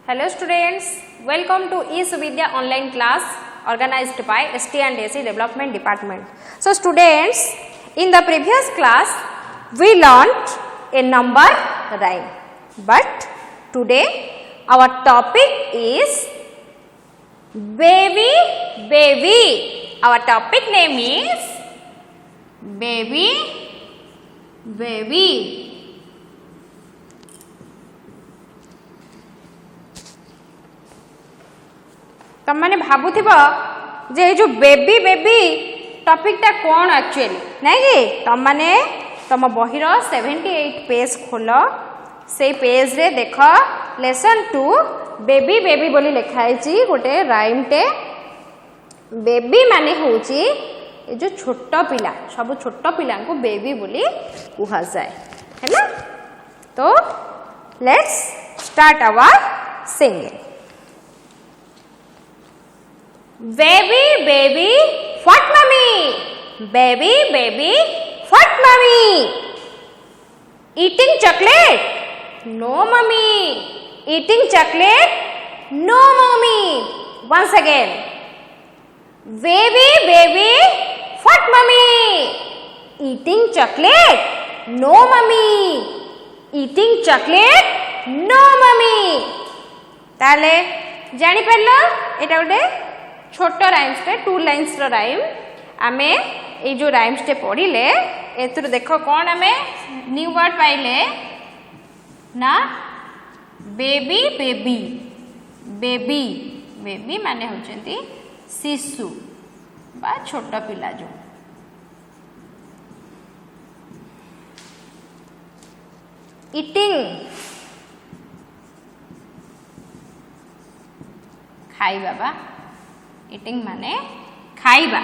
Hello students, welcome to eSuvidya online class organized by ST&AC Development Department. So students, in the previous class we learnt a number rhyme, but today our topic is baby baby. Our topic name is baby baby. तुम मैंने भावुथिब जे जो baby baby topic टा कौन actually नहीं कि तुम मैंने तुम बहिर 78 पेज खोल से पेज रे देख लेसन 2 बेबी बेबी बोली लिखाई गोटे राइम टे बेबी माने होची ए जो छोट पिला सब छोट पिला को बेबी बोली कहा जाए है ना। तो let's start our singing. Baby, baby, what mommy? Baby, baby, what mommy? Eating chocolate? No mommy. Eating chocolate? No mommy. Once again. Baby, baby, what mommy? Eating chocolate? No mommy. Eating chocolate? No mommy. ताले जानी पड़लो एटा उठे छोट rhymes टे 2 lines रो rhyme आमे ए जो rhymes टे पढ़िले एथुर देखो कौन आमे न्यू वर्ड पाइले ना बेबी बेबी बेबी बेबी माने होचंती शिशु बा छोट पिला जो ईटिंग खाइबा बा ईटिंग माने खाइबा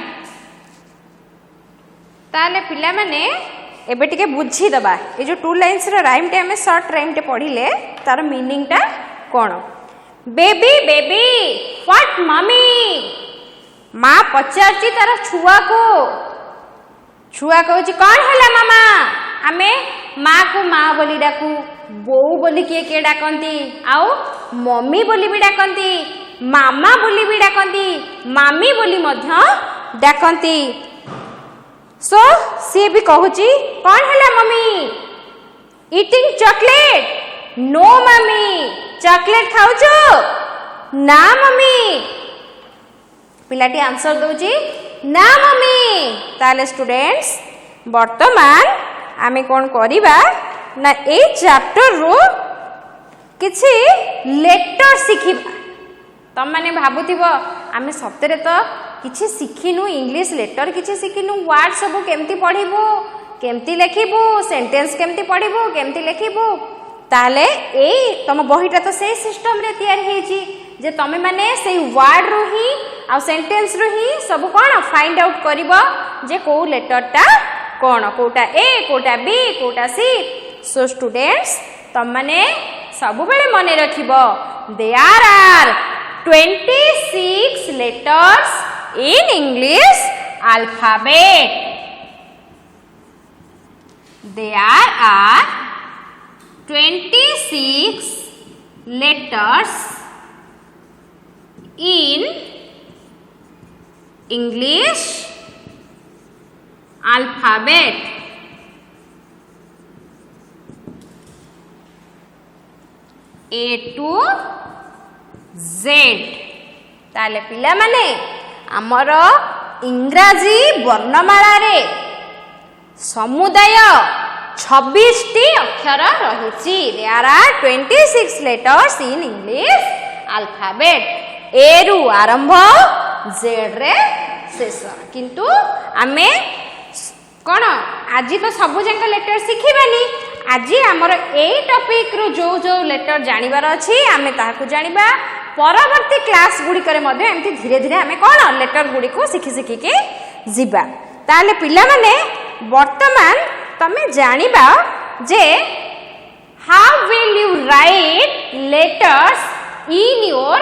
ताले पिला माने एबे टिके बुझी दबा ए जो 2 लाइन्स रो राइम टे हमें शॉर्ट राइम टे पढ़िले तार मीनिंग टा कोन बेबी बेबी व्हाट मम्मी मां पचारची तार छुआ कहूची कौन होला मामा आमे माँ को माँ बोली डाकू बोऊ बोली किए डाकती आउ मम्मी बोली भी डाकती मामा बोली भी डाकती मामी बोली मध्य डाकती। सो सी भी कहूची कौन है mummy eating chocolate no mummy chocolate खाऊचु ना मम्मी पिलाटी आंसर दउची ना मम्मी। ताले स्टूडेंट्स वर्तमान आमे कौन करिबा ना ए चैप्टर रो किछि लेटर शिखिबा। तम माने भाबुथिबो आमे सप्तरे तो किछि शिखिनु इंग्लिश लेटर किछि शिखिनु वर्ड सब केमती पढिबो केमती लेखिबो सेंटेंस केमती पढिबो केमती लेखिबो ताले ए तम बहिटा तो से सिस्टम रे तयार हेची जे तमे माने से वर्ड रो ही आ सेंटेंस रो ही सब कोन फाइंड आउट करिवो जे को लेटर टा कोन कोटा ए कोटा बी कोटा सी। सो स्टूडेंट्स तम माने सब बेले मने रखिबो there are 26 letters in English alphabet. There are 26 letters in English alphabet. A to Z ताले पिला माने आमर इंग्राजी वर्णमाला रे समुदाय 26 टी अक्षर रहिछि। There are 26 letters in English alphabet A रु आरंभ जेड रे शेष किंतु आमे कोन आज तो सबु जंक लेटर शिखिबानी आज आमर ए टॉपिक रो जो जो लेटर जानिबार अछि आमे ताहाकु जानिबा परवर्ती क्लास गुडी करे मध्ये एमती धीरे धीरे आमे कोन लेटर गुडी को शिखि शिखि के जिबा। ताले पिला माने वर्तमान तमे जानिबा जे how will you write letters in your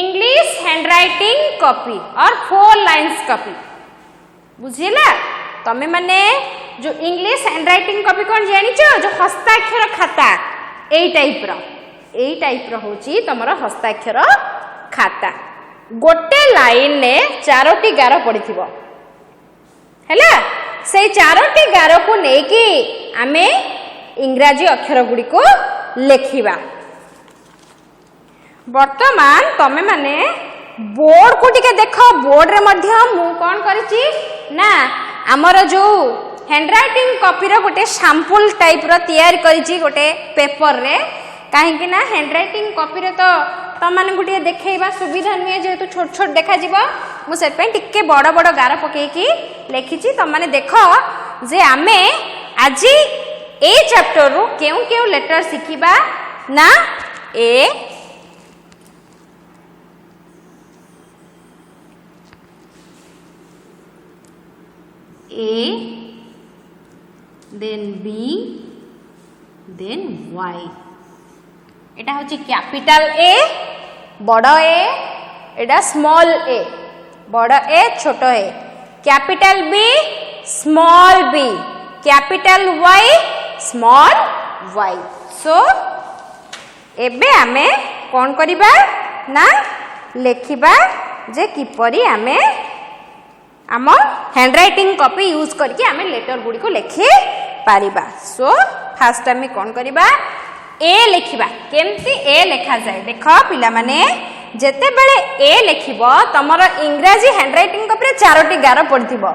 English handwriting copy और 4 लाइन्स कॉपी बुझिला। तमे माने जो इंग्लिश हैंडराइटिंग कॉपी कौन जानिचो जो हस्ताक्षर खाता ए टाइप रो एई टाइप रो होची तमरो हस्ताक्षर खाता गोटे लाइन ने 4टी गार पड़िथिबो हैला से 4टी गार को नेकी आमे इंग्राजी अक्षर गुडी को लेखिबा वर्तमान तमे माने बोर्ड को टिके देखो बोर्ड रे मध्य मु कोन करिछि ना हमर जो हैंडराइटिंग कॉपी रो गोटे सैंपल टाइप रो तैयार करिछि गोटे पेपर रे काहे कि ना हैंडराइटिंग कॉपी रे तो तम माने गुटे देखैबा सुविधा नुए जेहेतु छोट छोट देखा जीवो मु से पे टिके बड़ बड़ गार पके की लेखिछि तम माने देखो जे आमे आज ए चैप्टर रो केउ केउ लेटर सिखिबा ना A then B then Y एटा होची कैपिटल ए बड़ ए एटा स्मॉल ए बड़ ए छोट A capital B small B capital Y small Y so एबे आमे कोन करिबा ना लेखिबा जे किपरि आमे आम हैंडराइटिंग कॉपी यूज करके आमे लेटर गुडी को लिखि पारिबा सो फास्ट आमे कोन करिबा ए लिखिबा केमती ए लिखा जाए देखो पिला माने जेते बेले ए लिखिबो तमरो इंग्रजी हैंडराइटिंग कॉपी रे 4टी गार पड़थिबो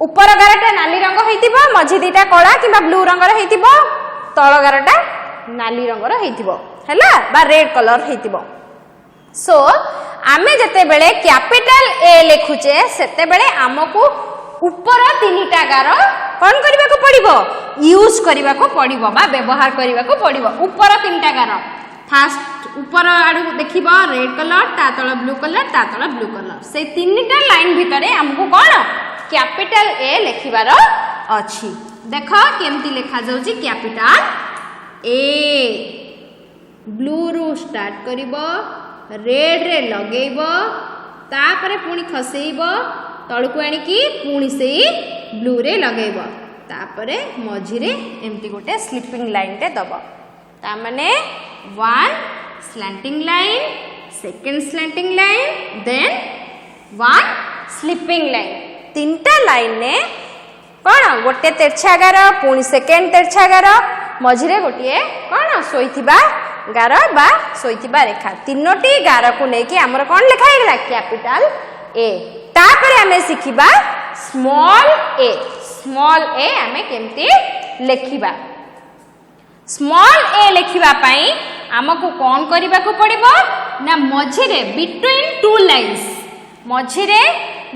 ऊपर गारटा नाली रंग हेतिबो मझी दीटा कला किबा ब्लू रंग रे हेतिबो तळ गारटा नाली रंग रे हेतिबो हैला बा रेड कलर हेतिबो सो आमे जेते बेले कैपिटल ए लिखुचे सेते बेले हमकु ऊपर 3टा गार कोन करबा को पड़िबो यूज करबा को पड़िबो बा व्यवहार करबा को पड़िबो ऊपर 3टा गार फास्ट ऊपर आडू देखिबो रेड कलर ता तळ ब्लू कलर ता तळ ब्लू कलर से 3टा लाइन भितरे हमकु कोन कैपिटल ए लिखिबार अछि देखो केमती लिखा जाउची कैपिटल ए ब्लू रु स्टार्ट करिबो रेड रे लगेइबो तापरे पुणी खसेइबो तळकु आनी की पुणी सेई ब्लू रे लगेइबो तापरे मझी रे एमती गोटे स्लीपिंग लाइन टे दबो ता माने 1 slanting line second slanting line then 1 sleeping line 3टा लाइन ने कोन गोटे तेरछा गार पुणी सेकंड तेरछा गार मझी रे गोटे कोन सोइथिबा गार बा सोइथिबा रेखा 3टी गार को नेकी हमर कोन लिखा हेला कैपिटल ए तापरे हमें सिखिबा स्मॉल ए हमें केमती लेखिबा स्मॉल ए लेखिबा पई हमकु कोन करिबा को पड़िबो ना मझी रे बिटवीन 2 लाइंस मझी रे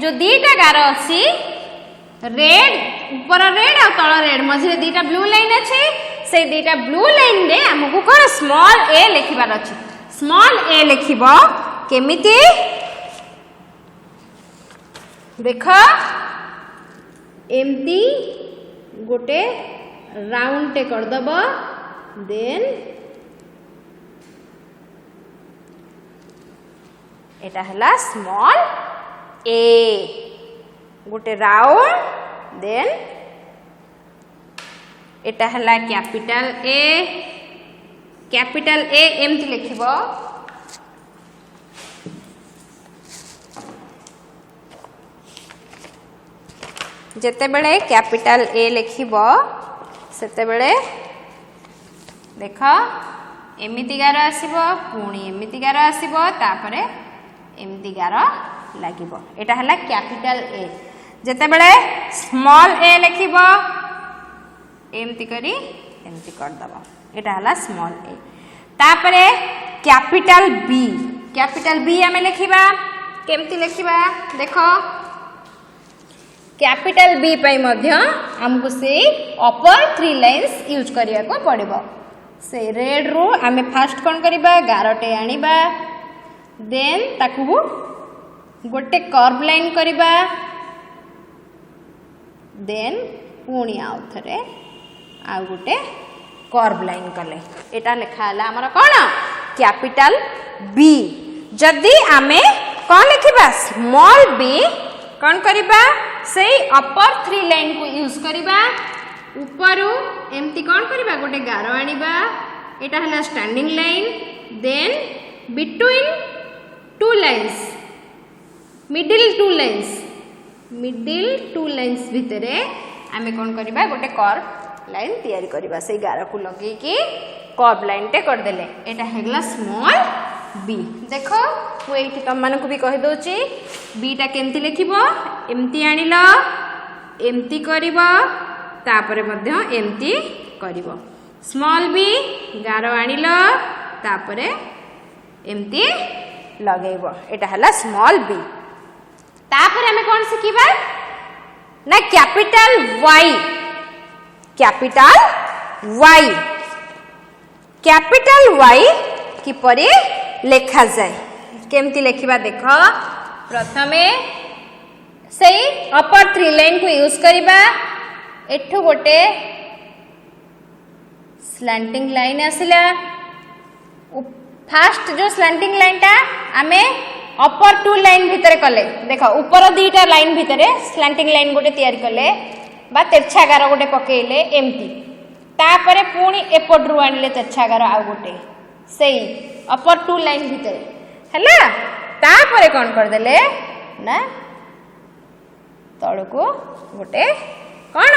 जो 2टा गार अछि रेड ऊपर रेड आ तळ रेड मझी रे 2टा ब्लू लाइन अछि से 2टा ब्लू लाइन रे हमकु कोन स्मॉल ए लिखिबार अछि स्मॉल ए लिखिबो केमिति देखो एमती गोटे राउंड टे कर दबो देन एटा हला स्मॉल ए गोटे राउंड देन एटा हला कैपिटल ए एमती लिखिबो जेते बेले कैपिटल ए लिखिबो सेते बेले देखो एमिति गार आसीबो पुणी एमिति गार आसीबो तापरे एमिति गार लागिबो एटा हला कैपिटल ए जेते बेले स्मॉल ए लिखिबो एमिति करी एमिति कर दबो एटा हला स्मॉल ए तापरे कैपिटल बी हमें लिखिबा केमति लिखिबा देखो कैपिटल बी पई मध्य हमको से अपर 3 लाइंस यूज करिया को पड़िबो से रेड रो आमे फास्ट कोन करिबा गारटे आनिबा देन ताकू गोटे कर्व लाइन करिबा देन पुणी आउ थरे आ गोटे कर्व लाइन कले एटा लिखा हला हमर कोन कैपिटल बी जदी आमे कोन लिखिबा स्मॉल बी कोन करिबा से अपर 3 लाइन को यूज करिबा ऊपर एमती कोन करिबा गोटे गारो आनिबा एटा हला standing line then between two lines middle two lines भितरे आमे कोन करबा गोटे कर्व लाइन तैयारी करबा से गार को लगे कि कर्व लाइन टे कर देले एटा हेगला स्मॉल बी देखो मु एठी तुम मानक भी कहि दोची बी टा केमती लिखिबो एमती आनिलो एमती करिवो तापरे मध्य एमती करिवो स्मॉल बी गारो आनिलो तापरे एमती लगेबो एटा हला स्मॉल बी तापरे हमें कोन सिखिबा ना कैपिटल वाई किपरि लेखा जाए केमती लेखिबा देखो प्रथमे सही अपर 3 लाइन को यूज करिबा एठु गोटे स्लैंटिंग लाइन आसिला फास्ट जो स्लैंटिंग लाइन टा आमे अपर 2 लाइन भितरे कले देखो ऊपर 2टा लाइन भितरे स्लैंटिंग लाइन गोटे तैयारी कले बा तिरछागार गोटे पकेले एमती तापरे पुणी एपटरू आनिले तिरछागार आ गोटे सही अपर 2 लाइन भितरे हैला तापरे कोन कर देले ना तळको गोटे कोन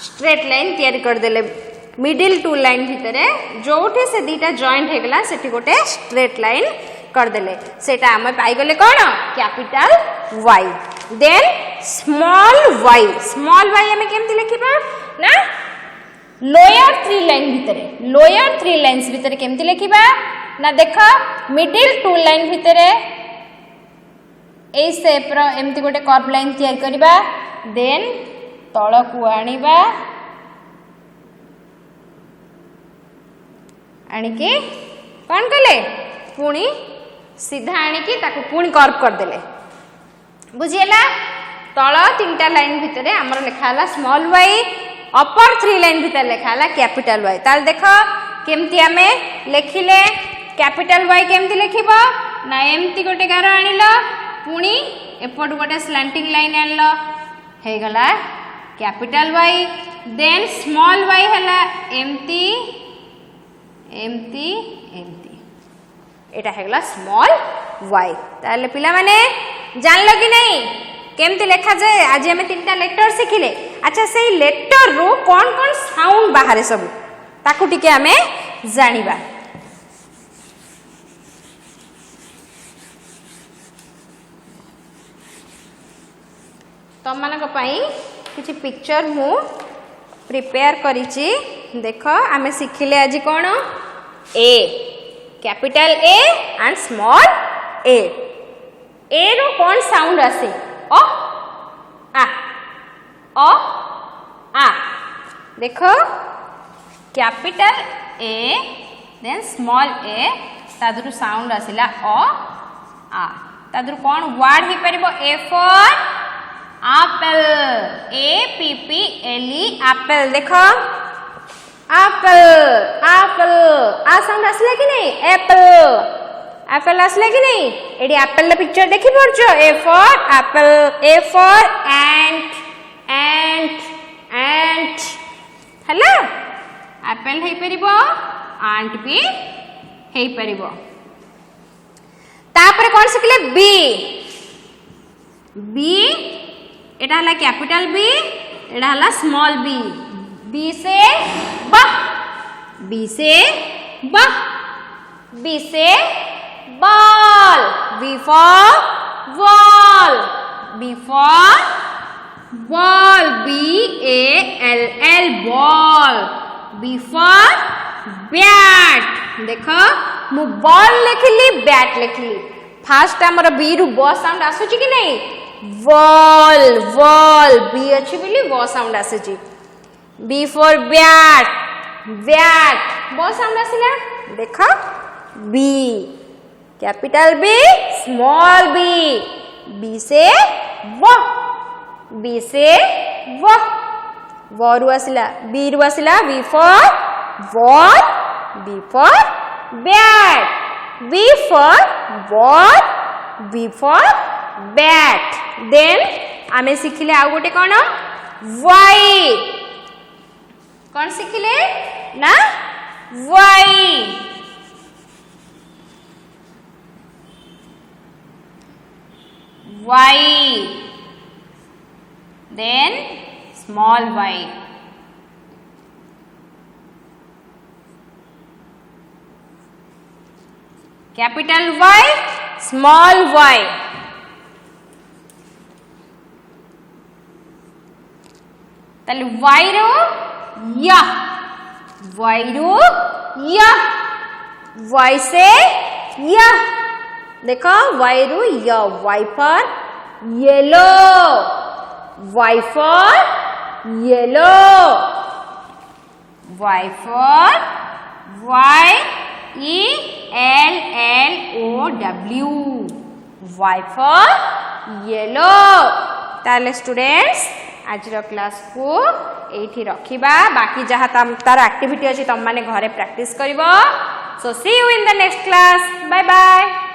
स्ट्रेट लाइन तैयारी कर देले मिडिल 2 लाइन भितरे जोठी से 2टा जॉइंट हेगला सेठी गोटे स्ट्रेट लाइन कर देले सेटा हम पाई गले कोन capital Y then small Y हमें केमती लिखिबा ना लोअर 3 लाइन्स भितरे केमती लिखिबा ना देखो मिडिल 2 लाइन भितरे ए शेप रो एमती गोटे कर्व लाइन तैयार करबा देन तळकु आनिके कोन कले पुणी सीधा आनिके ताको पुणी कर्व कर देले बुझिएला तळ 3टा लाइन भितरे हमर लेखाला स्मॉल वाई अपर 3 लाइन भितर लेखाला कैपिटल वाई ताल देखो केमती हमें लेखिले कैपिटल वाई केमती लिखिबो ना एमती गोटे गार आनिलो पुणी एपट गोटे स्लैंटिंग लाइन आनलो हे गला capital Y then small Y हला एमती एटा हेगला स्मॉल वाई ताले पिला माने जानलो कि नहीं केमती लेखा जाए आज हमें 3टा लेटर शिखिले अच्छा से लेटर रो कौन साउंड बाहर सब ताकू टिके हमें जानिबा तम मानक पई किछि पिक्चर मु प्रिपेयर करिछि देखो हमें शिखिले आज कोन A capital A and small A रो कौन साउंड आसे ओ आ देखो capital A then small A तादरु साउंड आसिला ओ आ तादरु कौन वर्ड ही परिबो A for apple APPLE apple देखो एप्पल आ साउंड आसिला कि नहीं एप्पल आसले कि नहीं एडी एप्पल पिक्चर देखि परछो A for apple A for ant हला एप्पल हे परिबो एंट भी हे परिबो तापर कोन सिखले बी एटा हला कैपिटल बी एटा हला स्मॉल बी से ball B for ball BALL ball B for bat देखो मु बॉल लिखली बैट लिखली फास्ट हमर बी रु ब साउंड आसुची कि नहीं बॉल बी अछि बिली ब साउंड आसुची बी फॉर बैट ब साउंड आसिला देखो B capital B small B से व रु आसिला बी रु आसिला B for ball B for bat B for ball B for bat then आमे सिखिले आ गोटे कोन वाई कोन सिखिले ना Y. Y. Then small y. Capital Y, small y. ताले y रो या, y रो या, y से या, देखो y रो या, y for yellow, y for yellow, y for YELLOW, y for yellow. ताले स्टूडेंट्स आज क्लास को एठी रखिबा, बाकी जहा तार एक्टिविटी अछि तम माने घरे प्रैक्टिस करिवो. So see you in the next class. Bye bye.